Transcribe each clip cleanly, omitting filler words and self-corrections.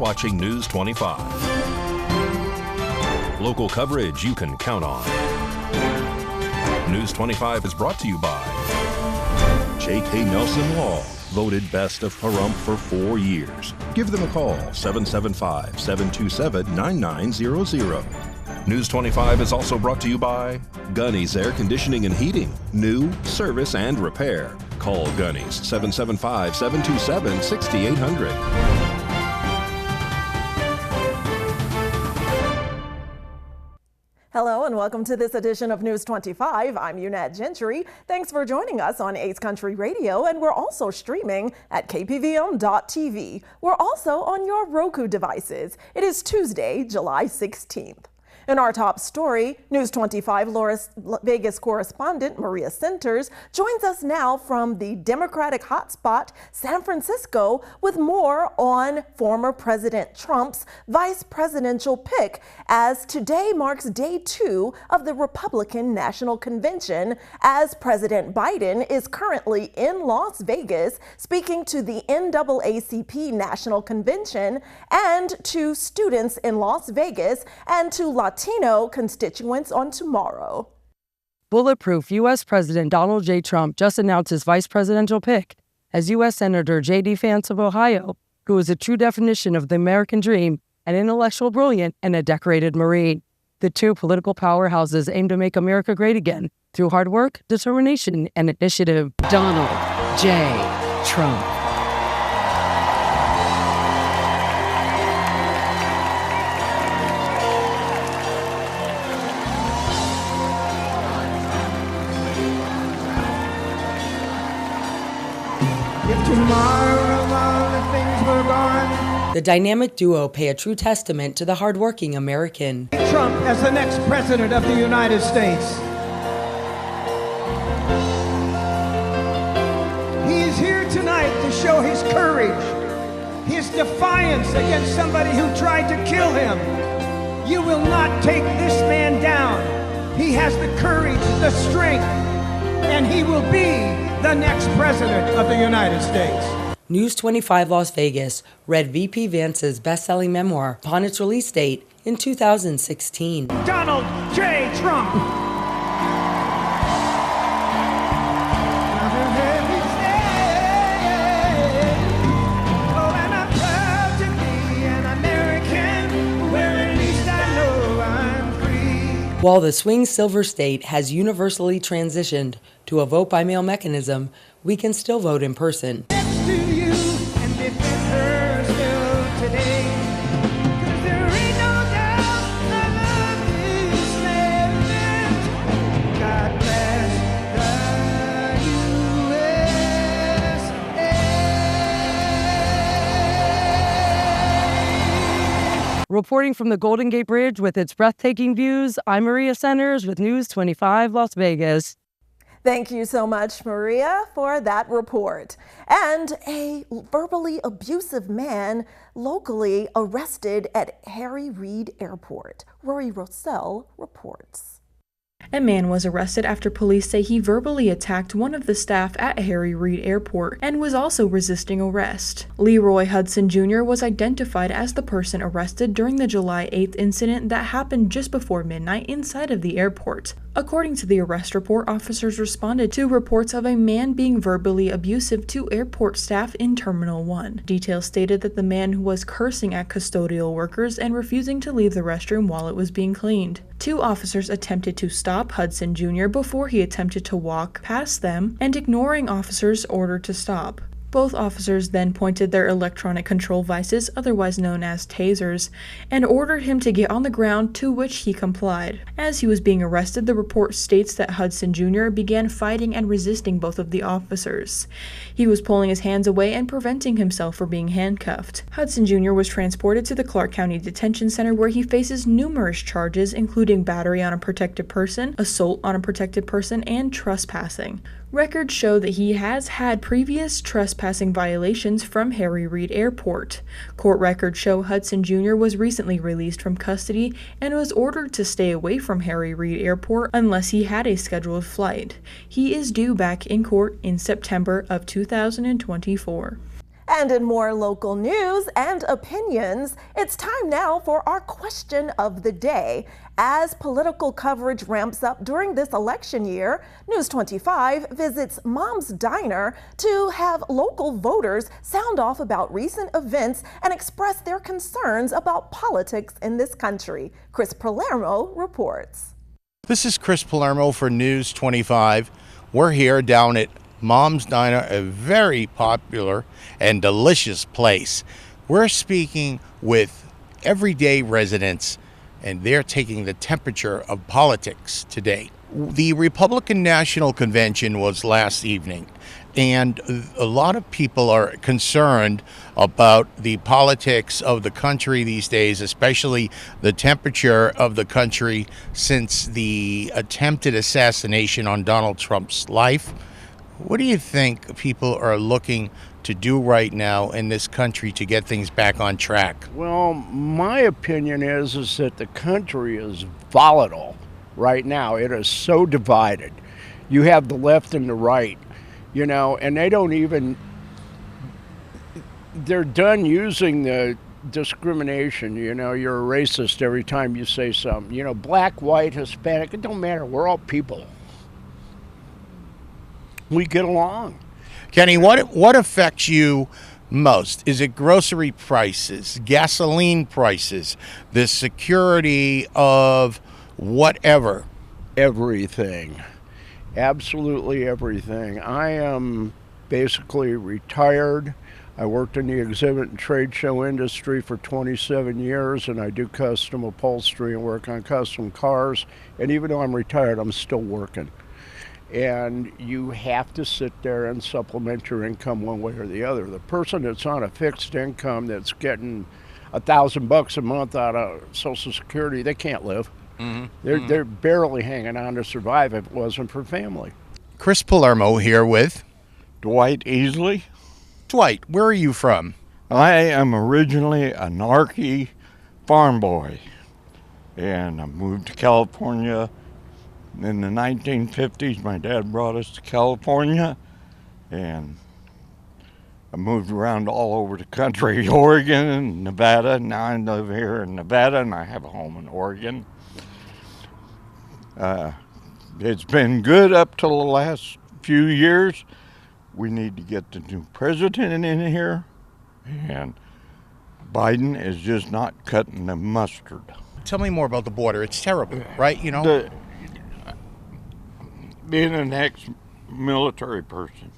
watching News 25. Local coverage you can count on. News 25 is brought to you by J.K. Nelson Law, voted best of Pahrump for 4 years. Give them a call, 775-727-9900. News 25 is also brought to you by Gunny's Air Conditioning and Heating. New, service, and repair. Call Gunny's, 775-727-6800. Hello and welcome to this edition of News 25. I'm Unat Gentry. Thanks for joining us on Ace Country Radio, and we're also streaming at KPVM.TV. We're also on your Roku devices. It is Tuesday, July 16th. In our top story, News 25 Las Vegas correspondent Maria Centers joins us now from the Democratic hotspot San Francisco with more on former President Trump's vice presidential pick, as today marks day 2 of the Republican National Convention, as President Biden is currently in Las Vegas speaking to the NAACP National Convention and to students in Las Vegas and to Latino constituents on tomorrow. Bulletproof U.S. President Donald J. Trump just announced his vice presidential pick as U.S. Senator J.D. Vance of Ohio, who is a true definition of the American dream, an intellectual brilliant, and a decorated Marine. The two political powerhouses aim to make America great again through hard work, determination, and initiative. Donald J. Trump. The dynamic duo pay a true testament to the hardworking American. Trump as the next president of the United States. He is here tonight to show his courage, his defiance against somebody who tried to kill him. You will not take this man down. He has the courage, the strength, and he will be the next president of the United States. News 25 Las Vegas read VP Vance's best-selling memoir upon its release date in 2016. Donald J. Trump. While the swing silver state has universally transitioned to a vote-by-mail mechanism, we can still vote in person. Reporting from the Golden Gate Bridge with its breathtaking views, I'm Maria Centers with News 25 Las Vegas. Thank you so much, Maria, for that report. And a verbally abusive man locally arrested at Harry Reid Airport. Rory Rossell reports. A man was arrested after police say he verbally attacked one of the staff at Harry Reid Airport and was also resisting arrest. Leroy Hudson Jr. was identified as the person arrested during the July 8th incident that happened just before midnight inside of the airport. According to the arrest report, officers responded to reports of a man being verbally abusive to airport staff in Terminal 1. Details stated that the man was cursing at custodial workers and refusing to leave the restroom while it was being cleaned. 2 officers attempted to stop Hudson Jr. before he attempted to walk past them and ignoring officers' order to stop. Both officers then pointed their electronic control devices, otherwise known as tasers, and ordered him to get on the ground, to which he complied. As he was being arrested, the report states that Hudson Jr. began fighting and resisting both of the officers. He was pulling his hands away and preventing himself from being handcuffed. Hudson Jr. was transported to the Clark County Detention Center, where he faces numerous charges, including battery on a protected person, assault on a protected person, and trespassing. Records show that he has had previous trespassing violations from Harry Reid Airport. Court records show Hudson Jr. was recently released from custody and was ordered to stay away from Harry Reid Airport unless he had a scheduled flight. He is due back in court in September of 2024. And in more local news and opinions, it's time now for our question of the day. As political coverage ramps up during this election year, News 25 visits Mom's Diner to have local voters sound off about recent events and express their concerns about politics in this country. Chris Palermo reports. This is Chris Palermo for News 25. We're here down at Mom's Diner, a very popular and delicious place. We're speaking with everyday residents, and they're taking the temperature of politics today. The Republican National Convention was last evening, and a lot of people are concerned about the politics of the country these days, especially the temperature of the country since the attempted assassination on Donald Trump's life. What do you think people are looking to do right now in this country to get things back on track? Well, my opinion is that the country is volatile right now. It is so divided. You have the left and the right, you know, and they're done using the discrimination. You know, you're a racist every time you say something. You know, black, white, Hispanic, it don't matter. We're all people. We get along. Kenny, what affects you most? Is it grocery prices, gasoline prices, the security of whatever? Everything. Absolutely everything. I am basically retired. I worked in the exhibit and trade show industry for 27 years, and I do custom upholstery and work on custom cars. And even though I'm retired, I'm still working. And you have to sit there and supplement your income one way or the other. The person that's on a fixed income that's getting $1,000 a month out of Social Security, they can't live. They're barely hanging on to survive if it wasn't for family. Chris Palermo here with Dwight Easley. Dwight, where are you from? I am originally a Narkey farm boy, and I moved to California in the 1950s. My dad brought us to California, and I moved around all over the country, Oregon and Nevada. Now I live here in Nevada, and I have a home in Oregon. It's been good up till the last few years. We need to get the new president in here, and Biden is just not cutting the mustard. Tell me more about the border. It's terrible, right? You know, being an ex-military person,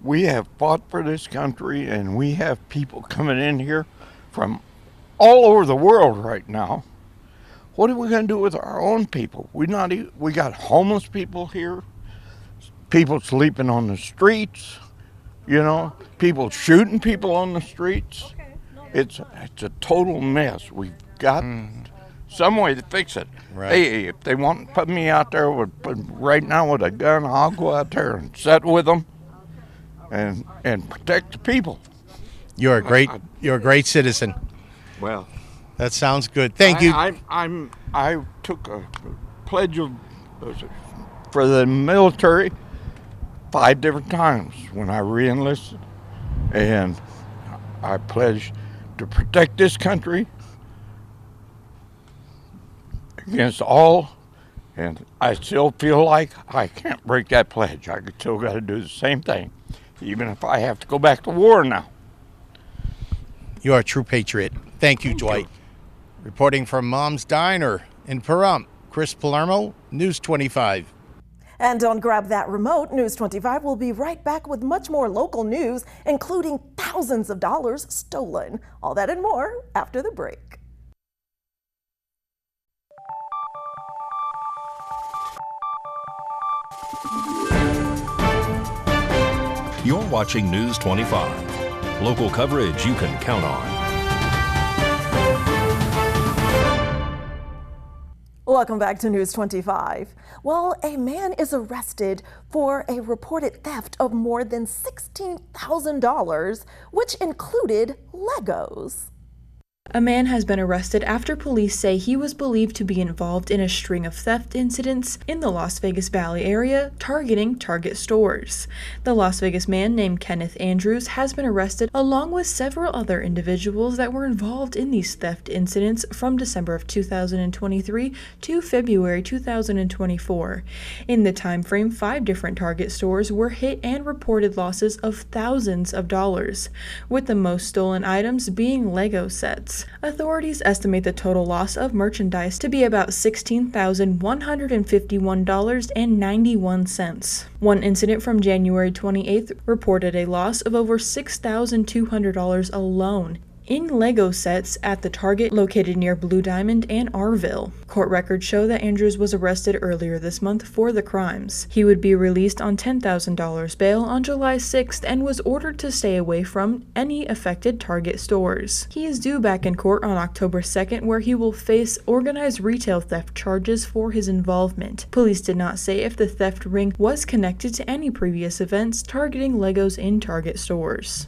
we have fought for this country, and we have people coming in here from all over the world right now. What are we going to do with our own people? We got homeless people here, people sleeping on the streets, you know, people shooting people on the streets. It's a total mess. We've got some way to fix it. Right. Hey, if they want to put me out there right now with a gun, I'll go out there and sit with them and protect the people. You're a great citizen. Well, that sounds good. Thank you. I took a pledge for the military 5 different times when I re-enlisted, and I pledged to protect this country against all, and I still feel like I can't break that pledge. I still got to do the same thing, even if I have to go back to war now. You are a true patriot. Thank you, Dwight. Reporting from Mom's Diner in Pahrump, Chris Palermo, News 25. And don't grab that remote. News 25 will be right back with much more local news, including thousands of dollars stolen. All that and more after the break. You're watching News 25. Local coverage you can count on. Welcome back to News 25. Well, a man is arrested for a reported theft of more than $16,000, which included Legos. A man has been arrested after police say he was believed to be involved in a string of theft incidents in the Las Vegas Valley area, targeting Target stores. The Las Vegas man named Kenneth Andrews has been arrested along with several other individuals that were involved in these theft incidents from December of 2023 to February 2024. In the time frame, 5 different Target stores were hit and reported losses of thousands of dollars, with the most stolen items being Lego sets. Authorities estimate the total loss of merchandise to be about $16,151.91. One incident from January 28th reported a loss of over $6,200 alone in Lego sets at the Target located near Blue Diamond and Arville. Court records show that Andrews was arrested earlier this month for the crimes. He would be released on $10,000 bail on July 6th and was ordered to stay away from any affected Target stores. He is due back in court on October 2nd, where he will face organized retail theft charges for his involvement. Police did not say if the theft ring was connected to any previous events targeting Legos in Target stores.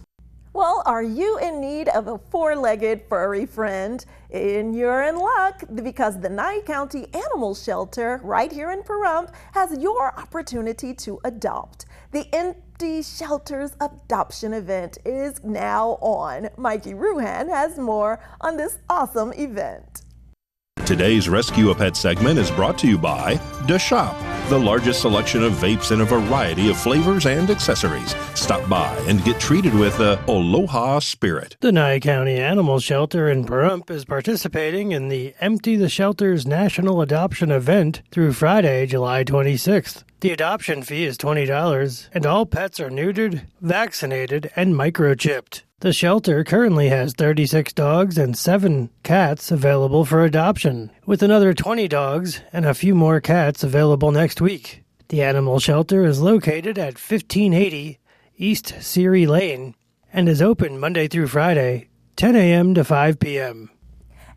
Well, are you in need of a 4-legged furry friend? You're in luck, because the Nye County Animal Shelter right here in Pahrump has your opportunity to adopt. The Empty Shelters Adoption Event is now on. Mikey Ruhan has more on this awesome event. Today's Rescue a Pet segment is brought to you by The Shop, the largest selection of vapes in a variety of flavors and accessories. Stop by and get treated with the Aloha spirit. The Nye County Animal Shelter in Pahrump is participating in the Empty the Shelters National Adoption Event through Friday, July 26th. The adoption fee is $20, and all pets are neutered, vaccinated, and microchipped. The shelter currently has 36 dogs and 7 cats available for adoption, with another 20 dogs and a few more cats available next week. The animal shelter is located at 1580 East Seary Lane and is open Monday through Friday, 10 a.m. to 5 p.m.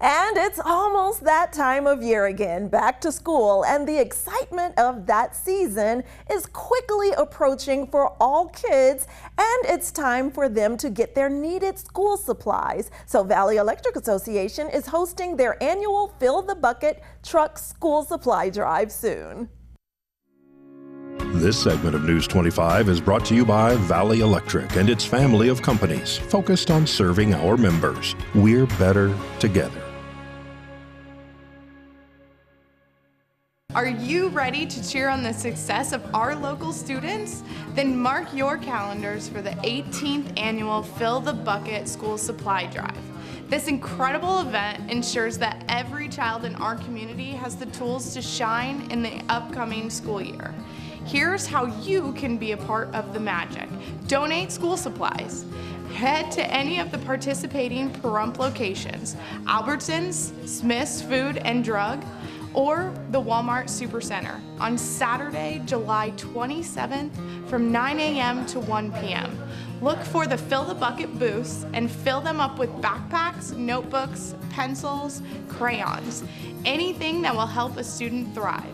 And it's almost that time of year again, back to school, and the excitement of that season is quickly approaching for all kids, and it's time for them to get their needed school supplies. So Valley Electric Association is hosting their annual Fill the Bucket Truck School Supply Drive soon. This segment of News 25 is brought to you by Valley Electric and its family of companies focused on serving our members. We're better together. Are you ready to cheer on the success of our local students? Then mark your calendars for the 18th annual Fill the Bucket School Supply Drive. This incredible event ensures that every child in our community has the tools to shine in the upcoming school year. Here's how you can be a part of the magic. Donate school supplies. Head to any of the participating Pahrump locations, Albertsons, Smith's Food and Drug, or the Walmart Supercenter on Saturday, July 27th from 9 a.m. to 1 p.m. Look for the Fill the Bucket booths and fill them up with backpacks, notebooks, pencils, crayons, anything that will help a student thrive.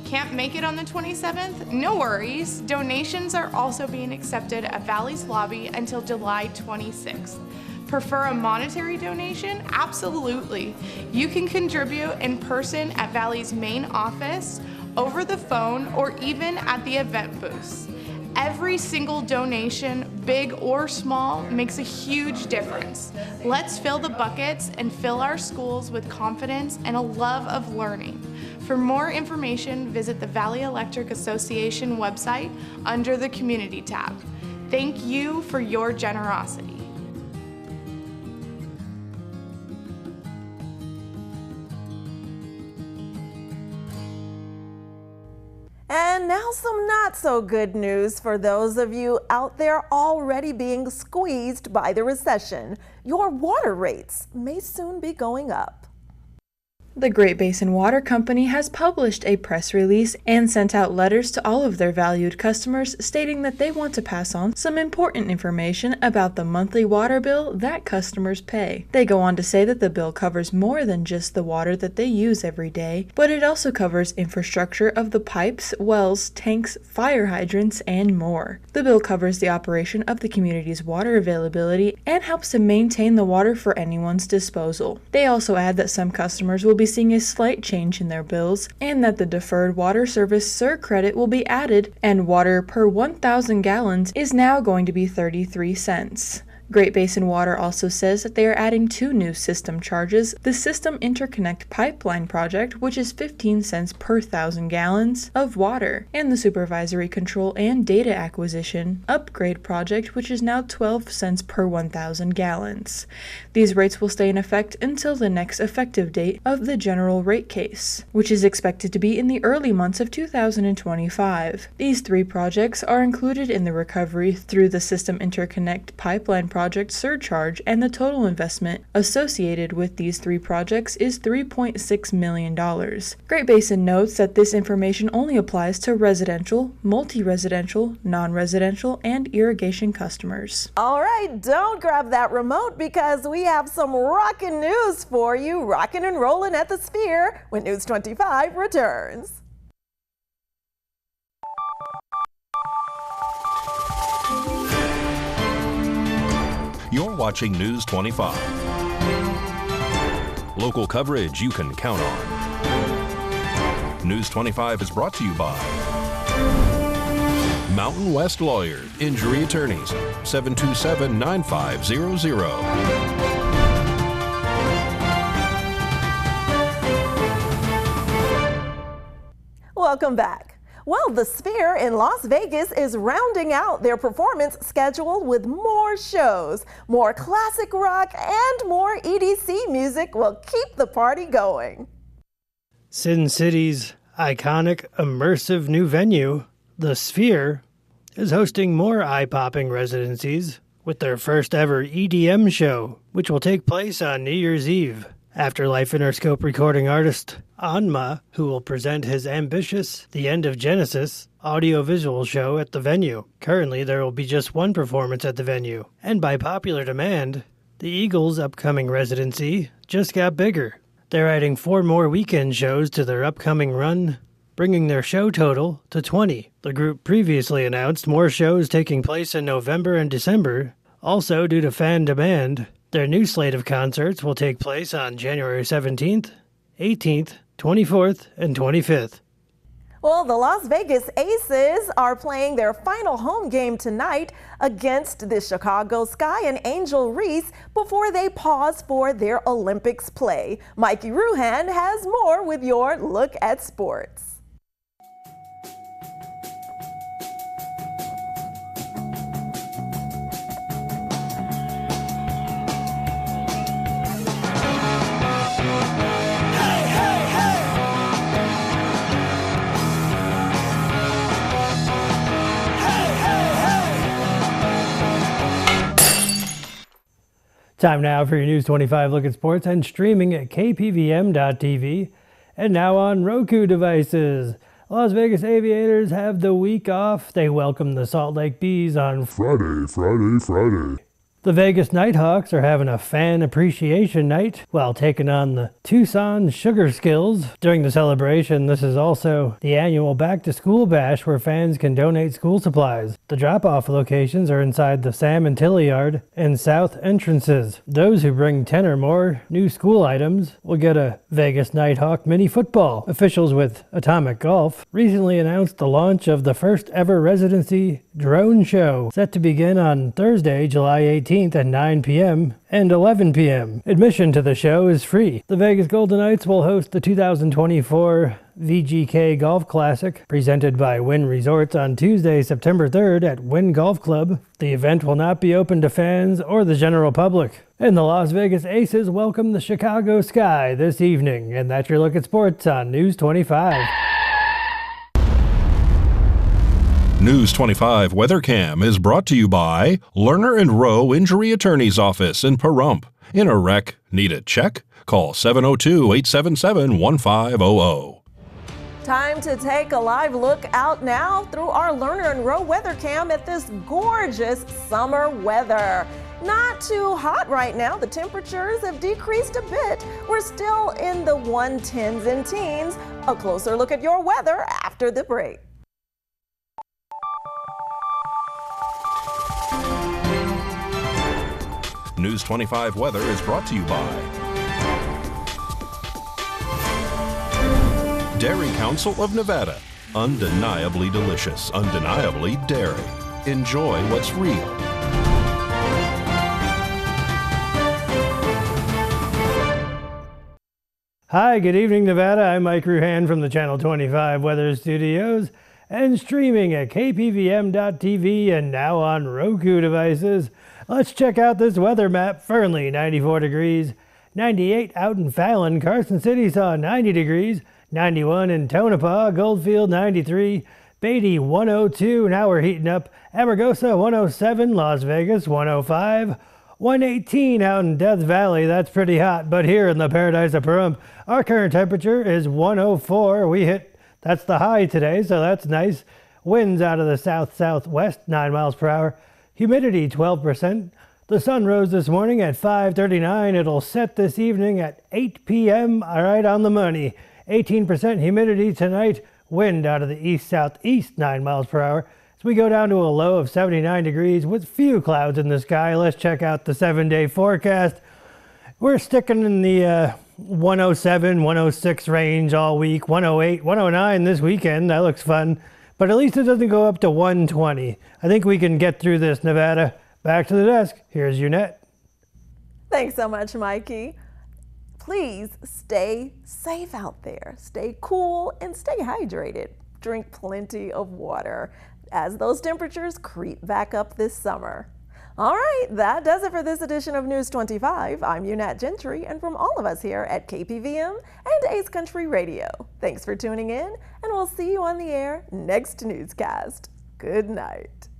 Can't make it on the 27th? No worries. Donations are also being accepted at Valley's lobby until July 26th. Prefer a monetary donation? Absolutely. You can contribute in person at Valley's main office, over the phone, or even at the event booths. Every single donation, big or small, makes a huge difference. Let's fill the buckets and fill our schools with confidence and a love of learning. For more information, visit the Valley Electric Association website under the Community tab. Thank you for your generosity. And now some not so good news for those of you out there already being squeezed by the recession. Your water rates may soon be going up. The Great Basin Water Company has published a press release and sent out letters to all of their valued customers stating that they want to pass on some important information about the monthly water bill that customers pay. They go on to say that the bill covers more than just the water that they use every day, but it also covers infrastructure of the pipes, wells, tanks, fire hydrants, and more. The bill covers the operation of the community's water availability and helps to maintain the water for anyone's disposal. They also add that some customers will be seeing a slight change in their bills and that the deferred water service SIR credit will be added and water per 1,000 gallons is now going to be 33 cents. Great Basin Water also says that they are adding 2 new system charges, the System Interconnect Pipeline Project, which is 15 cents per 1,000 gallons of water, and the Supervisory Control and Data Acquisition Upgrade Project, which is now 12 cents per 1,000 gallons. These rates will stay in effect until the next effective date of the general rate case, which is expected to be in the early months of 2025. These 3 projects are included in the recovery through the System Interconnect Pipeline Project surcharge, and the total investment associated with these 3 projects is $3.6 million. Great Basin notes that this information only applies to residential, multi-residential, non-residential, and irrigation customers. All right, don't grab that remote because we have some rockin' news for you, rockin' and rollin' at the Sphere when News 25 returns. You're watching News 25. Local coverage you can count on. News 25 is brought to you by Mountain West Lawyer, Injury Attorneys, 727-9500. Welcome back. Well, the Sphere in Las Vegas is rounding out their performance schedule with more shows. More classic rock and more EDC music will keep the party going. Sin City's iconic, immersive new venue, the Sphere, is hosting more eye-popping residencies with their first ever EDM show, which will take place on New Year's Eve. Afterlife Interscope recording artist Anma, who will present his ambitious The End of Genesis audio-visual show at the venue. Currently, there will be just 1 performance at the venue, and by popular demand, the Eagles' upcoming residency just got bigger. They're adding 4 more weekend shows to their upcoming run, bringing their show total to 20. The group previously announced more shows taking place in November and December. Also, due to fan demand, their new slate of concerts will take place on January 17th, 18th, 24th, and 25th. Well, the Las Vegas Aces are playing their final home game tonight against the Chicago Sky and Angel Reese before they pause for their Olympics play. Mikey Ruhan has more with your look at sports. Time now for your News 25 look at sports and streaming at KPVM.TV and now on Roku devices. Las Vegas Aviators have the week off. They welcome the Salt Lake Bees on Friday. The Vegas Nighthawks are having a fan appreciation night while taking on the Tucson Sugar Skills. During the celebration, this is also the annual Back to School Bash where fans can donate school supplies. The drop-off locations are inside the Sam and Tilly Yard and South entrances. Those who bring 10 or more new school items will get a Vegas Nighthawk mini football. Officials with Atomic Golf recently announced the launch of the first ever residency drone show, set to begin on Thursday, July 18th at 9 p.m. and 11 p.m. Admission to the show is free. The Vegas Golden Knights will host the 2024 VGK Golf Classic, presented by Wynn Resorts on Tuesday, September 3rd at Wynn Golf Club. The event will not be open to fans or the general public. And the Las Vegas Aces welcome the Chicago Sky this evening. And that's your look at sports on News 25. News 25 WeatherCam is brought to you by Lerner & Rowe Injury Attorney's Office in Pahrump In a wreck, need a check? Call 702-877-1500. Time to take a live look out now through our Learner and Row weather cam at this gorgeous summer weather. Not too hot right now. The temperatures have decreased a bit. We're still in the 110s and teens. A closer look at your weather after the break. News 25 weather is brought to you by Dairy Council of Nevada. Undeniably delicious, undeniably dairy. Enjoy what's real. Hi, good evening, Nevada. I'm Mike Ruhan from the Channel 25 Weather Studios and streaming at KPVM.TV and now on Roku devices. Let's check out this weather map. Fernley, 94 degrees. 98 out in Fallon. Carson City saw 90 degrees. 91 in Tonopah. Goldfield, 93. Beatty, 102. Now we're heating up. Amargosa, 107. Las Vegas, 105. 118 out in Death Valley. That's pretty hot. But here in the paradise of Pahrump, our current temperature is 104. That's the high today, so that's nice. Winds out of the south-southwest, 9 miles per hour. Humidity, 12%. The sun rose this morning at 5:39. It'll set this evening at 8 p.m. Right on the money. 18% humidity tonight. Wind out of the east-southeast, 9 miles per hour. So we go down to a low of 79 degrees with few clouds in the sky. Let's check out the 7-day forecast. We're sticking in the 107, 106 range all week. 108, 109 this weekend. That looks fun. But at least it doesn't go up to 120. I think we can get through this, Nevada. Back to the desk. Here's Unette. Thanks so much, Mikey. Please stay safe out there. Stay cool and stay hydrated. Drink plenty of water as those temperatures creep back up this summer. All right, that does it for this edition of News 25. I'm Unette Gentry, and from all of us here at KPVM and Ace Country Radio, thanks for tuning in, and we'll see you on the air next newscast. Good night.